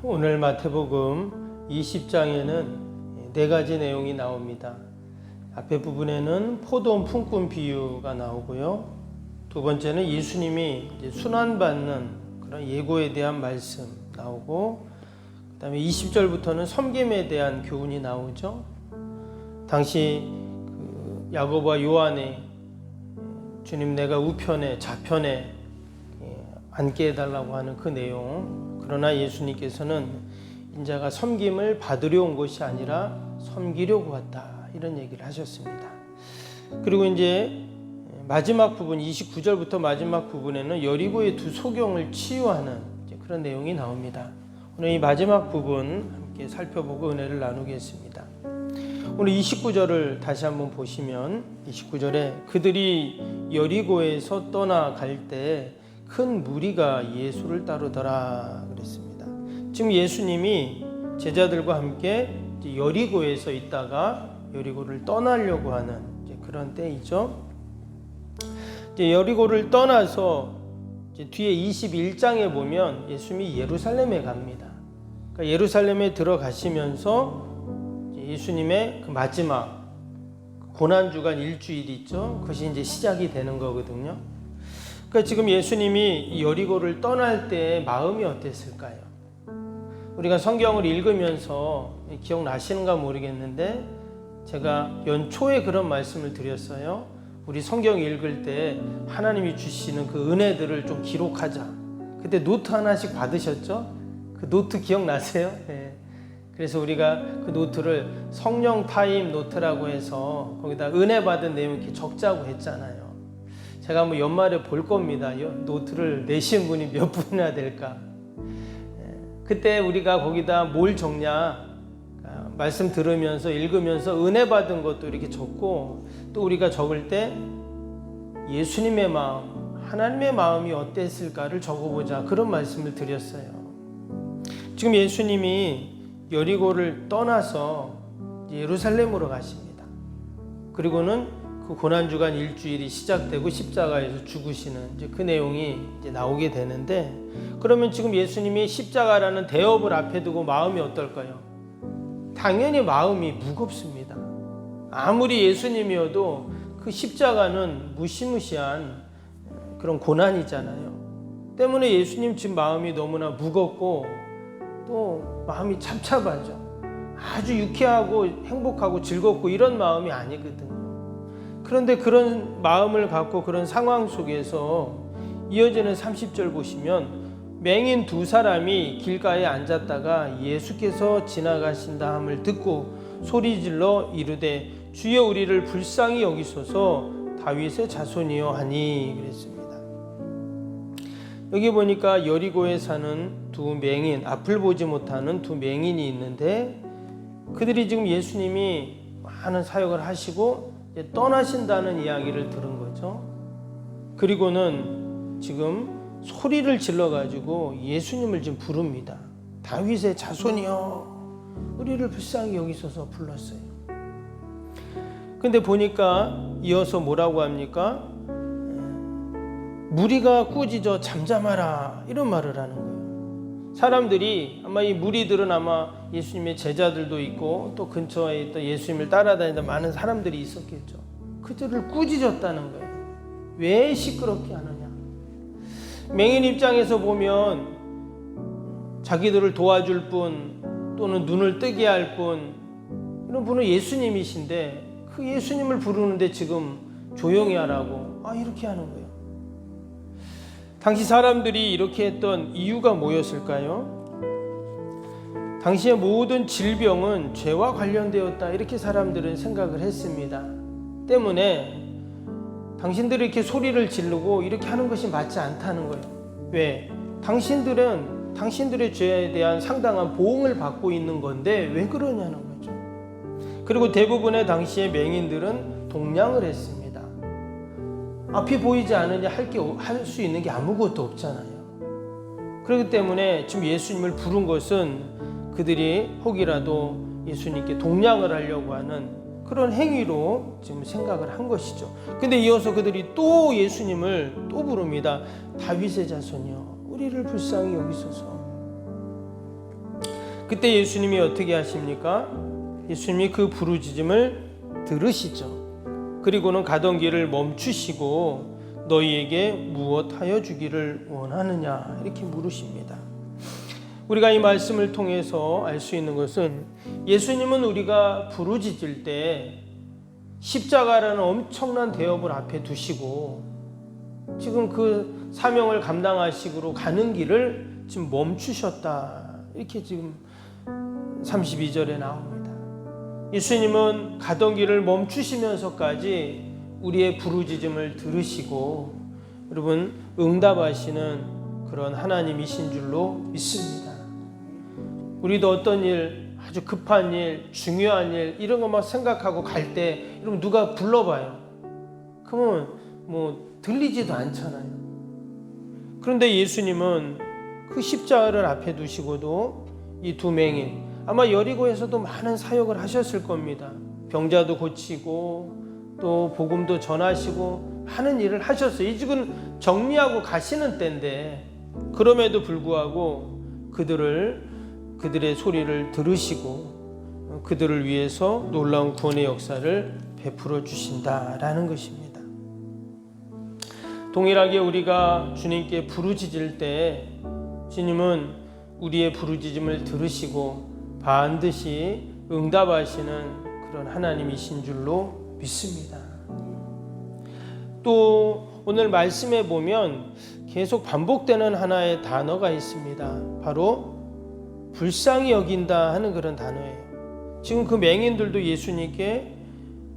오늘 마태복음 20장에는 네 가지 내용이 나옵니다. 앞에 부분에는 포도원 품꾼 비유가 나오고요. 두 번째는 예수님이 순환받는 그런 예고에 대한 말씀 나오고, 그 다음에 20절부터는 섬김에 대한 교훈이 나오죠. 당시 야고보와 요한이 주님 내가 우편에 좌편에 앉게 해달라고 하는 그 내용, 그러나 예수님께서는 인자가 섬김을 받으려 온 것이 아니라 섬기려고 왔다, 이런 얘기를 하셨습니다. 그리고 이제 마지막 부분 29절부터 마지막 부분에는 여리고의 두 소경을 치유하는 그런 내용이 나옵니다. 오늘 이 마지막 부분 함께 살펴보고 은혜를 나누겠습니다. 오늘 29절을 다시 한번 보시면 29절에 그들이 여리고에서 떠나갈 때 큰 무리가 예수를 따르더라 그랬습니다. 지금 예수님이 제자들과 함께 여리고에서 있다가 여리고를 떠나려고 하는 그런 때이죠. 여리고를 떠나서 뒤에 21장에 보면 예수님이 예루살렘에 갑니다. 그러니까 예루살렘에 들어가시면서 예수님의 그 마지막 고난주간 일주일이 있죠. 그것이 이제 시작이 되는 거거든요. 그러니까 지금 예수님이 여리고를 떠날 때 마음이 어땠을까요? 우리가 성경을 읽으면서 기억나시는가 모르겠는데 제가 연초에 그런 말씀을 드렸어요. 우리 성경 읽을 때 하나님이 주시는 그 은혜들을 좀 기록하자. 그때 노트 하나씩 받으셨죠? 그 노트 기억나세요? 네. 그래서 우리가 그 노트를 성령 타임 노트라고 해서 거기다 은혜 받은 내용 이렇게 적자고 했잖아요. 제가 한번 연말에 볼 겁니다. 노트를 내신 분이 몇 분이나 될까? 그때 우리가 거기다 뭘 적냐? 말씀 들으면서 읽으면서 은혜 받은 것도 이렇게 적고, 또 우리가 적을 때 예수님의 마음, 하나님의 마음이 어땠을까를 적어보자, 그런 말씀을 드렸어요. 지금 예수님이 여리고를 떠나서 예루살렘으로 가십니다. 그리고는 그 고난주간 일주일이 시작되고 십자가에서 죽으시는 그 내용이 이제 나오게 되는데, 그러면 지금 예수님이 십자가라는 대업을 앞에 두고 마음이 어떨까요? 당연히 마음이 무겁습니다. 아무리 예수님이어도 그 십자가는 무시무시한 그런 고난이잖아요. 때문에 예수님 지금 마음이 너무나 무겁고 또 마음이 참참하죠. 아주 유쾌하고 행복하고 즐겁고 이런 마음이 아니거든요. 그런데 그런 마음을 갖고 그런 상황 속에서 이어지는 30절 보시면 맹인 두 사람이 길가에 앉았다가 예수께서 지나가신다 함을 듣고 소리질러 이르되 주여 우리를 불쌍히 여기소서 다윗의 자손이여 하니 그랬습니다. 여기 보니까 여리고에 사는 두 맹인, 앞을 보지 못하는 두 맹인이 있는데, 그들이 지금 예수님이 많은 사역을 하시고 떠나신다는 이야기를 들은 거죠. 그리고는 지금 소리를 질러가지고 예수님을 지금 부릅니다. 다윗의 자손이여 우리를 불쌍히 여기소서 불렀어요. 근데 보니까 이어서 뭐라고 합니까? 무리가 꾸짖어 잠잠하라, 이런 말을 하는 거예요. 사람들이 아마 이 무리들은 아마 예수님의 제자들도 있고 또 근처에 있던 예수님을 따라다니던 많은 사람들이 있었겠죠. 그들을 꾸짖었다는 거예요. 왜 시끄럽게 하느냐? 맹인 입장에서 보면 자기들을 도와줄 분 또는 눈을 뜨게 할 분, 이런 분은 예수님이신데 그 예수님을 부르는데 지금 조용히 하라고 이렇게 하는 거예요. 당시 사람들이 이렇게 했던 이유가 뭐였을까요? 당시의 모든 질병은 죄와 관련되었다, 이렇게 사람들은 생각을 했습니다. 때문에 당신들이 이렇게 소리를 지르고 이렇게 하는 것이 맞지 않다는 거예요. 왜? 당신들은 당신들의 죄에 대한 상당한 보응을 받고 있는 건데 왜 그러냐는 거죠. 그리고 대부분의 당시의 맹인들은 동냥을 했습니다. 앞이 보이지 않으니 할 수 있는 게 아무것도 없잖아요. 그렇기 때문에 지금 예수님을 부른 것은 그들이 혹이라도 예수님께 동냥을 하려고 하는 그런 행위로 지금 생각을 한 것이죠. 근데 이어서 그들이 또 예수님을 또 부릅니다. 다윗의 자손이여 우리를 불쌍히 여기소서. 그때 예수님이 어떻게 하십니까? 예수님이 그 부르짖음을 들으시죠. 그리고는 가던 길을 멈추시고 너희에게 무엇하여 주기를 원하느냐 이렇게 물으십니다. 우리가 이 말씀을 통해서 알 수 있는 것은 예수님은 우리가 부르짖을 때 십자가라는 엄청난 대업을 앞에 두시고 지금 그 사명을 감당하시기로 가는 길을 지금 멈추셨다 이렇게 지금 32절에 나옵니다. 예수님은 가던 길을 멈추시면서까지 우리의 부르짖음을 들으시고 여러분 응답하시는 그런 하나님이신 줄로 믿습니다. 우리도 어떤 일, 아주 급한 일, 중요한 일 이런 거 막 생각하고 갈 때 여러분 누가 불러봐요. 그러면 뭐 들리지도 않잖아요. 그런데 예수님은 그 십자가를 앞에 두시고도 이 두 맹인 아마 여리고에서도 많은 사역을 하셨을 겁니다. 병자도 고치고 또 복음도 전하시고 많은 일을 하셨어요. 이 지금 정리하고 가시는 때인데 그럼에도 불구하고 그들의 소리를 들으시고 그들을 위해서 놀라운 구원의 역사를 베풀어 주신다라는 것입니다. 동일하게 우리가 주님께 부르짖을 때 주님은 우리의 부르짖음을 들으시고 반드시 응답하시는 그런 하나님이신 줄로 믿습니다. 또 오늘 말씀에 보면 계속 반복되는 하나의 단어가 있습니다. 바로 불쌍히 여긴다 하는 그런 단어예요. 지금 그 맹인들도 예수님께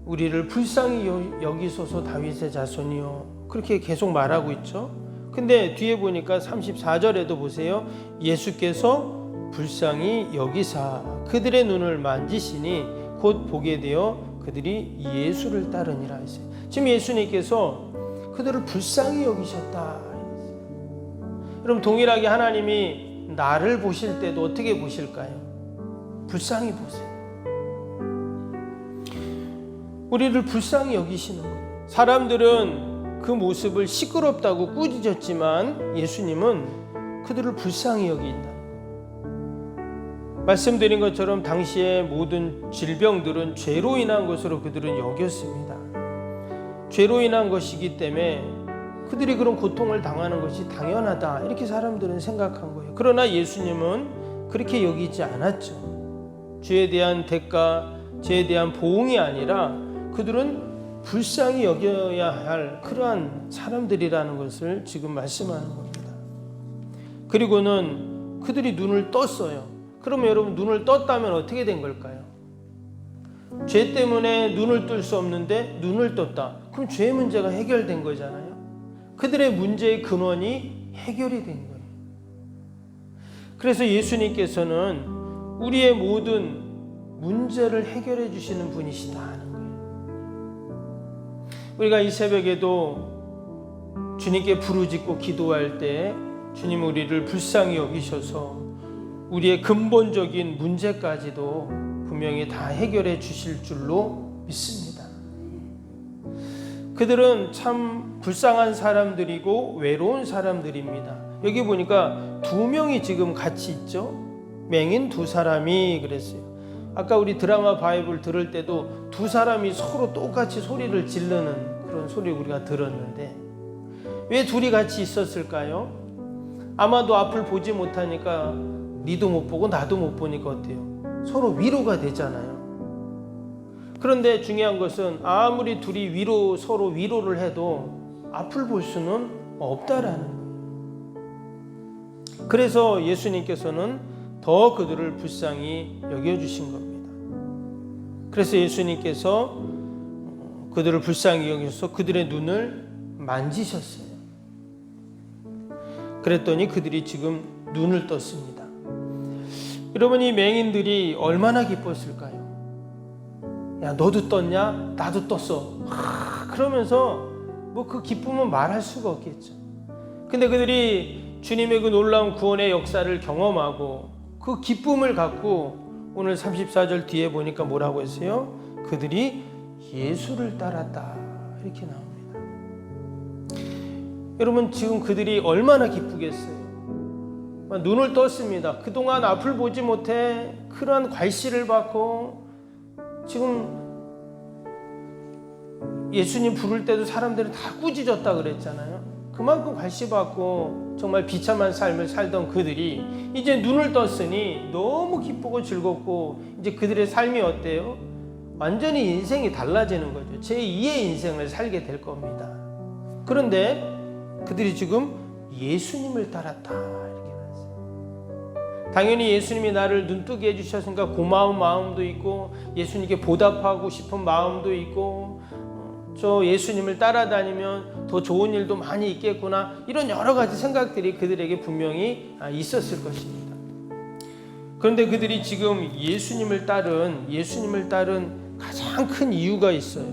우리를 불쌍히 여기소서 다윗의 자손이요 그렇게 계속 말하고 있죠. 근데 뒤에 보니까 34절에도 보세요. 예수께서 불쌍히 여기사 그들의 눈을 만지시니 곧 보게 되어 그들이 예수를 따르니라 했어요. 지금 예수님께서 그들을 불쌍히 여기셨다. 여러분 동일하게 하나님이 나를 보실 때도 어떻게 보실까요? 불쌍히 보세요. 우리를 불쌍히 여기시는 거예요. 사람들은 그 모습을 시끄럽다고 꾸짖었지만 예수님은 그들을 불쌍히 여긴다. 말씀드린 것처럼 당시의 모든 질병들은 죄로 인한 것으로 그들은 여겼습니다. 죄로 인한 것이기 때문에 그들이 그런 고통을 당하는 것이 당연하다 이렇게 사람들은 생각한 거예요. 그러나 예수님은 그렇게 여기지 않았죠. 죄에 대한 대가, 죄에 대한 보응이 아니라 그들은 불쌍히 여겨야 할 그러한 사람들이라는 것을 지금 말씀하는 겁니다. 그리고는 그들이 눈을 떴어요. 그러면 여러분 눈을 떴다면 어떻게 된 걸까요? 죄 때문에 눈을 뜰 수 없는데 눈을 떴다. 그럼 죄의 문제가 해결된 거잖아요. 그들의 문제의 근원이 해결이 된 거예요. 그래서 예수님께서는 우리의 모든 문제를 해결해 주시는 분이시다 하는 거예요. 우리가 이 새벽에도 주님께 부르짖고 기도할 때 주님 우리를 불쌍히 여기셔서 우리의 근본적인 문제까지도 분명히 다 해결해 주실 줄로 믿습니다. 그들은 참 불쌍한 사람들이고 외로운 사람들입니다. 여기 보니까 두 명이 지금 같이 있죠. 맹인 두 사람이 그랬어요. 아까 우리 드라마 바이블 들을 때도 두 사람이 서로 똑같이 소리를 지르는 그런 소리 우리가 들었는데 왜 둘이 같이 있었을까요? 아마도 앞을 보지 못하니까 니도 못 보고 나도 못 보니까 어때요? 서로 위로가 되잖아요. 그런데 중요한 것은 아무리 둘이 서로 위로를 해도 앞을 볼 수는 없다라는 거예요. 그래서 예수님께서는 더 그들을 불쌍히 여겨주신 겁니다. 그래서 예수님께서 그들을 불쌍히 여기셔서 그들의 눈을 만지셨어요. 그랬더니 그들이 지금 눈을 떴습니다. 여러분 이 맹인들이 얼마나 기뻤을까요? 야 너도 떴냐? 나도 떴어. 그러면서 뭐 그 기쁨은 말할 수가 없겠죠. 근데 그들이 주님의 그 놀라운 구원의 역사를 경험하고 그 기쁨을 갖고 오늘 34절 뒤에 보니까 뭐라고 했어요? 그들이 예수를 따랐다 이렇게 나옵니다. 여러분 지금 그들이 얼마나 기쁘겠어요. 눈을 떴습니다. 그동안 앞을 보지 못해 그러한 괄시를 받고 지금 예수님 부를 때도 사람들이 다 꾸짖었다 그랬잖아요. 그만큼 괄시받고 정말 비참한 삶을 살던 그들이 이제 눈을 떴으니 너무 기쁘고 즐겁고 이제 그들의 삶이 어때요? 완전히 인생이 달라지는 거죠. 제2의 인생을 살게 될 겁니다. 그런데 그들이 지금 예수님을 따랐다 이렇게 말했어요. 당연히 예수님이 나를 눈뜨게 해주셨으니까 고마운 마음도 있고 예수님께 보답하고 싶은 마음도 있고 저 예수님을 따라다니면 더 좋은 일도 많이 있겠구나 이런 여러 가지 생각들이 그들에게 분명히 있었을 것입니다. 그런데 그들이 지금 예수님을 따른 가장 큰 이유가 있어요.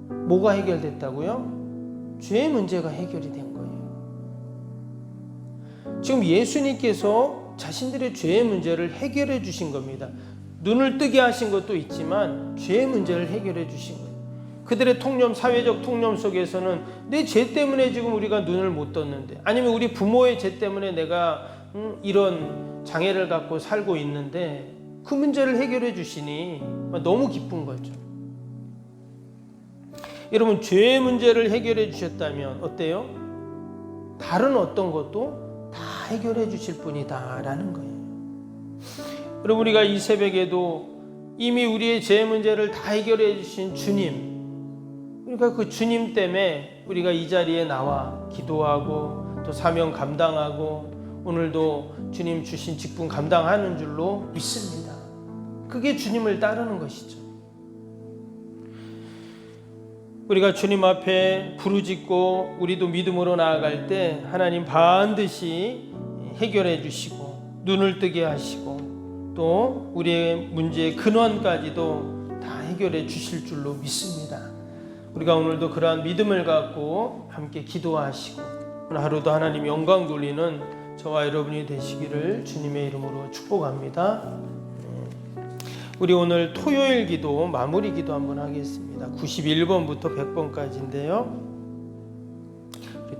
뭐가 해결됐다고요? 죄의 문제가 해결이 된 거예요. 지금 예수님께서 자신들의 죄의 문제를 해결해 주신 겁니다. 눈을 뜨게 하신 것도 있지만 죄의 문제를 해결해 주신 거예요. 그들의 통념, 사회적 통념 속에서는 내 죄 때문에 지금 우리가 눈을 못 떴는데, 아니면 우리 부모의 죄 때문에 내가 이런 장애를 갖고 살고 있는데 그 문제를 해결해 주시니 너무 기쁜 거죠. 여러분, 죄의 문제를 해결해 주셨다면 어때요? 다른 어떤 것도 다 해결해 주실 분이다라는 거예요. 여러분, 우리가 이 새벽에도 이미 우리의 죄 문제를 다 해결해 주신 주님, 그러니까 그 주님 때문에 우리가 이 자리에 나와 기도하고 또 사명 감당하고 오늘도 주님 주신 직분 감당하는 줄로 믿습니다. 그게 주님을 따르는 것이죠. 우리가 주님 앞에 부르짖고 우리도 믿음으로 나아갈 때 하나님 반드시 해결해 주시고 눈을 뜨게 하시고 또 우리의 문제의 근원까지도 다 해결해 주실 줄로 믿습니다. 우리가 오늘도 그러한 믿음을 갖고 함께 기도하시고 오늘 하루도 하나님 영광 돌리는 저와 여러분이 되시기를 주님의 이름으로 축복합니다. 우리 오늘 토요일 기도 마무리 기도 한번 하겠습니다. 91번부터 100번까지인데요.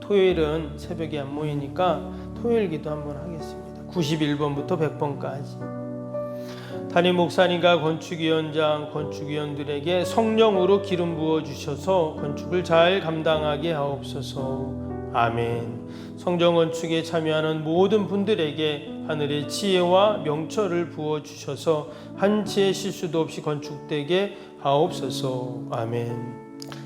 토요일은 새벽에 안 모이니까 토요일 기도 한번 하겠습니다. 91번부터 100번까지. 담임 목사님과 건축위원장, 건축위원들에게 성령으로 기름 부어 주셔서 건축을 잘 감당하게 하옵소서. 아멘. 성전 건축에 참여하는 모든 분들에게 하늘의 지혜와 명철을 부어 주셔서 한치의 실수도 없이 건축되게 하옵소서. 아멘.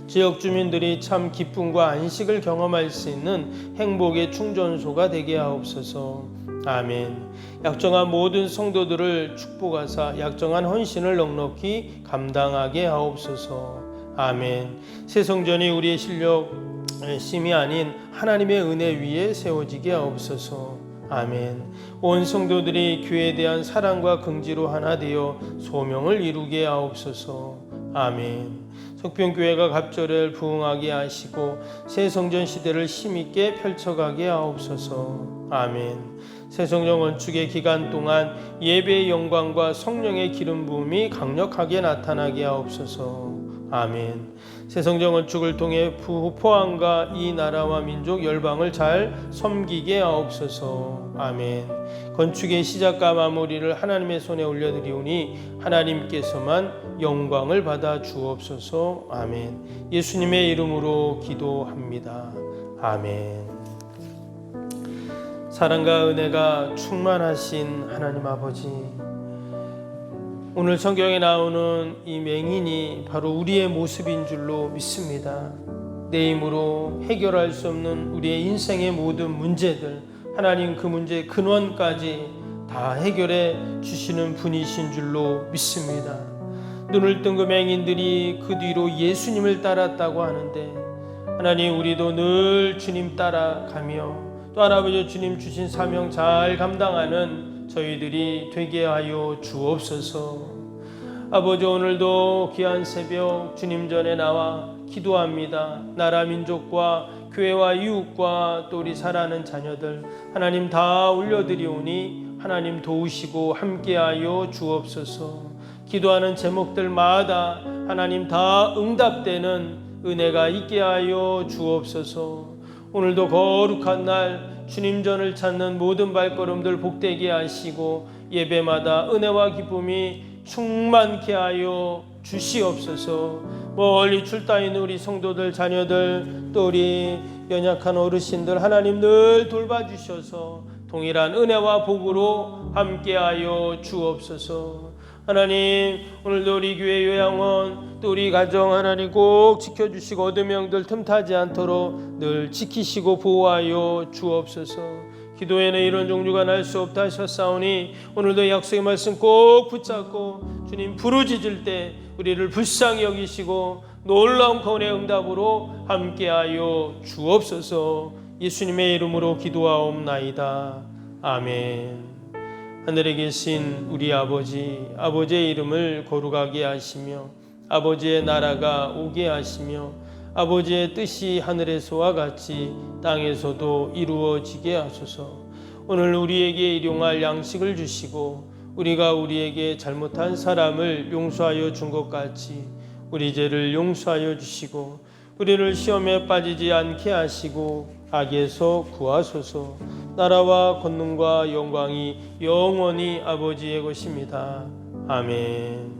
지역 주민들이 참 기쁨과 안식을 경험할 수 있는 행복의 충전소가 되게 하옵소서. 아멘. 약정한 모든 성도들을 축복하사 약정한 헌신을 넉넉히 감당하게 하옵소서. 아멘. 새 성전이 우리의 실력심이 아닌 하나님의 은혜 위에 세워지게 하옵소서. 아멘. 온 성도들이 교회에 대한 사랑과 긍지로 하나 되어 소명을 이루게 하옵소서. 아멘. 석병교회가 갑절을 부흥하게 하시고 새 성전 시대를 힘있게 펼쳐가게 하옵소서. 아멘. 새 성전 건축의 기간 동안 예배의 영광과 성령의 기름 부음이 강력하게 나타나게 하옵소서. 아멘. 새 성전 건축을 통해 포항과 이 나라와 민족 열방을 잘 섬기게 하옵소서. 아멘. 건축의 시작과 마무리를 하나님의 손에 올려드리오니 하나님께서만 영광을 받아 주옵소서. 아멘. 예수님의 이름으로 기도합니다. 아멘. 사랑과 은혜가 충만하신 하나님 아버지, 오늘 성경에 나오는 이 맹인이 바로 우리의 모습인 줄로 믿습니다. 내 힘으로 해결할 수 없는 우리의 인생의 모든 문제들, 하나님 그 문제의 근원까지 다 해결해 주시는 분이신 줄로 믿습니다. 눈을 뜬 그 맹인들이 그 뒤로 예수님을 따랐다고 하는데 하나님, 우리도 늘 주님 따라가며 또 할아버지 주님 주신 사명 잘 감당하는 저희들이 되게 하여 주옵소서. 아버지, 오늘도 귀한 새벽 주님 전에 나와 기도합니다. 나라 민족과 교회와 이웃과 또 우리 사랑하는 자녀들 하나님 다 올려드리오니 하나님 도우시고 함께하여 주옵소서. 기도하는 제목들마다 하나님 다 응답되는 은혜가 있게 하여 주옵소서. 오늘도 거룩한 날 주님 전을 찾는 모든 발걸음들 복되게 하시고 예배마다 은혜와 기쁨이 충만케 하여 주시옵소서. 멀리 출따 있는 우리 성도들 자녀들 또 우리 연약한 어르신들 하나님 늘 돌봐주셔서 동일한 은혜와 복으로 함께하여 주옵소서. 하나님 오늘도 우리 교회 요양원 또 우리 가정 하나님 꼭 지켜주시고 얻은 명들 틈타지 않도록 늘 지키시고 보호하여 주옵소서. 기도에는 이런 종류가 날 수 없다 하셨사오니 오늘도 약속의 말씀 꼭 붙잡고 주님 부르짖을 때 우리를 불쌍히 여기시고 놀라운 구원의 응답으로 함께하여 주옵소서. 예수님의 이름으로 기도하옵나이다. 아멘. 하늘에 계신 우리 아버지, 아버지의 이름을 거룩하게 하시며 아버지의 나라가 오게 하시며 아버지의 뜻이 하늘에서와 같이 땅에서도 이루어지게 하소서. 오늘 우리에게 일용할 양식을 주시고 우리가 우리에게 잘못한 사람을 용서하여 준 것 같이 우리 죄를 용서하여 주시고 우리를 시험에 빠지지 않게 하시고 악에서 구하소서. 나라와 권능과 영광이 영원히 아버지의 것입니다. 아멘.